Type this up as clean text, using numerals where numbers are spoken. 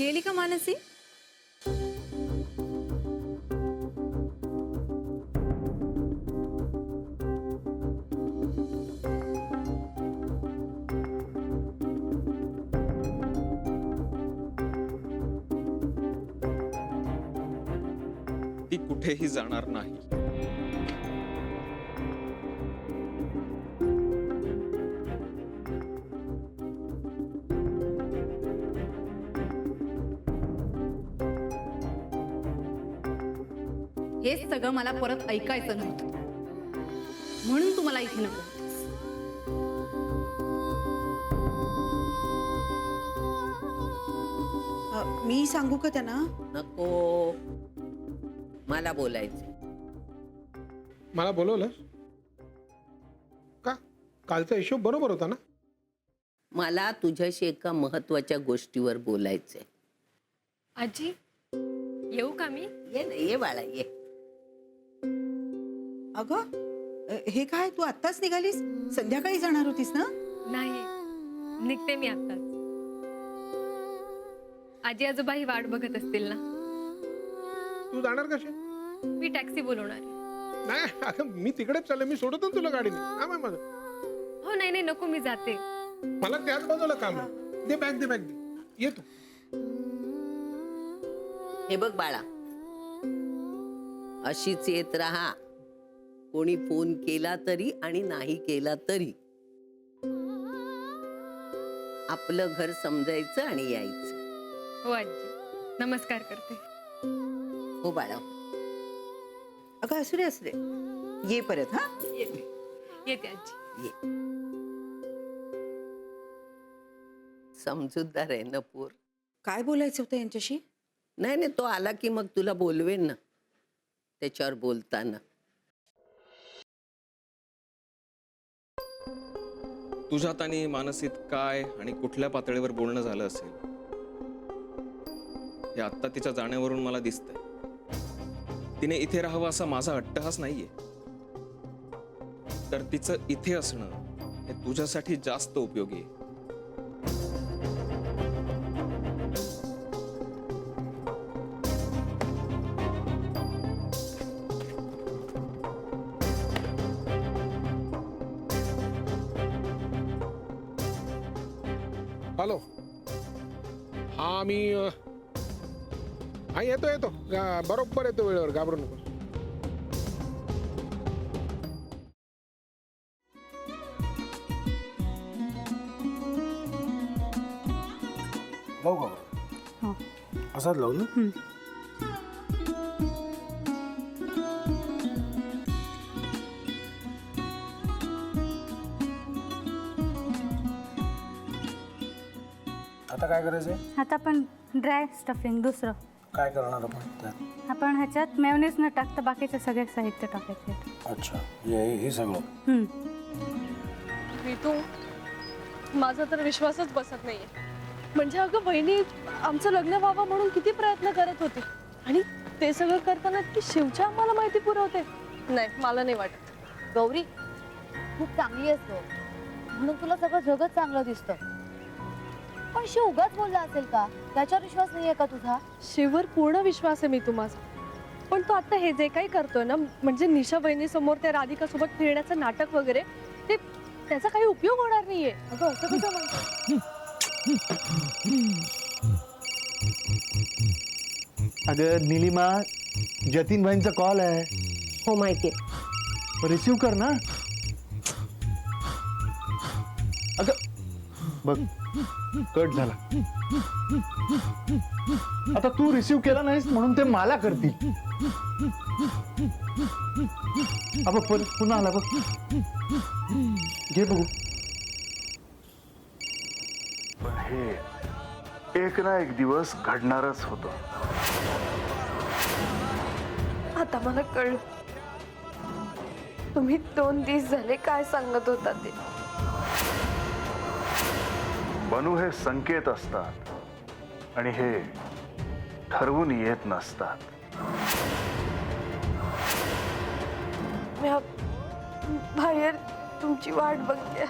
गेली का मानसी? ती कुठेही जाणार नाही. हेच सगळं मला परत ऐकायचं नव्हतं, म्हणून तुम्हाला इथे नको. मी सांगू का त्यांना? नको, मला बोलायचं. मला बोलवलं का? कालचा हिशोब बरोबर होता ना? मला तुझ्याशी एका महत्वाच्या गोष्टीवर बोलायचंय. आजी येऊ का मी? ये ना, ये बाळा ये. अगं हे काय, तू आत्ताच निघालीस? संध्याकाळी जाणार होतीस ना? नाही, निघते मी आत्ताच. आजी आजोबा ही वाट बघत असतील ना. तू जाणार कशी? मी टॅक्सी बोलवणार आहे. नाही अगं, मी तिकडेच चालले. मी सोडतो ना तुला गाडीने. काम आहे माझं. हो नाही नाही नको, मी जाते. मला त्याच बाजूला काम आहे. दे बॅग, दे बॅग दे. ये तू. हे बघ बाळा, अशीच येत राहा. कोणी फोन केला तरी आणि नाही केला तरी आपलं घर समजायचं आणि यायचं. हो आजी, नमस्कार करते. हो बाळा. अगं असू दे असू दे, ये परत. हा येते येते आजी. ये. समजूतदार आहे ना पोर. काय बोलायचं होतं यांच्याशी? नाही नाही, तो आला की मग तुला बोलवेन ना, त्याच्यावर बोलताना. तुझ्यात आणि मानसीत काय आणि कुठल्या पातळीवर बोलणं झालं असेल हे आत्ता तिच्या जाण्यावरून मला दिसतंय. तिने इथे राहावं असा माझा अट्टहास नाहीये, तर तिचं इथे असणं हे तुझ्यासाठी जास्त उपयोगी आहे. हॅलो. हा मी हा येतो येतो. बरोबर येतो वेळेवर, घाबरू नको. लावू का? असाच लावू ना. आता काय करायचंय? आता आपण ड्राय स्टफिंग दुसरं काय करणार आपण त्यात? आपण ह्याच्यात मेयोनीज न टाकता बाकीचे सगळे साहित्य टाकायचे. अच्छा, हे सगळं. तू माझा तर विश्वासच बसत नाहीये. म्हणजे अगं बहिणी आमचं लग्न व्हावं म्हणून किती प्रयत्न करत होते, आणि ते सगळं करताना ती शिवच्या आम्हाला माहिती पुरवते. नाही, मला नाही वाटत. गौरी खूप चांगली असतो म्हणून तुला सगळं जगत चांगलं दिसतं, पण शिव उगाच बोलला असेल का? त्याच्यावर विश्वास नाहीये का तुझा? शिववर पूर्ण विश्वास आहे मी तुम्हाला, पण तो आता हे जे काही करतोय ना, म्हणजे निशा बहिणी समोर त्या राधिका सोबत फिरण्याचं नाटक वगैरे, ते त्याचा काही उपयोग होणार नाहीये. अगं असं कसं म्हणतो? अगं नीलिमा, जतीन भाईंचा कॉल आहे. हो माहितीये. रिसीव कर ना. अगं बघ, कट झाला. आता तू रिसीव केला नाहीस म्हणून ते मला करतील. अबघ पुन्हा आला बघ. घे बघू. पण हे एक ना एक दिवस घडणारच होतं. आता मला कळलं तुम्ही 2 दिवस झाले काय सांगत होता ते. बनू हे संकेत असतात आणि हे ठरवून येत नसतात. मी बाहेर तुमची वाट बघते.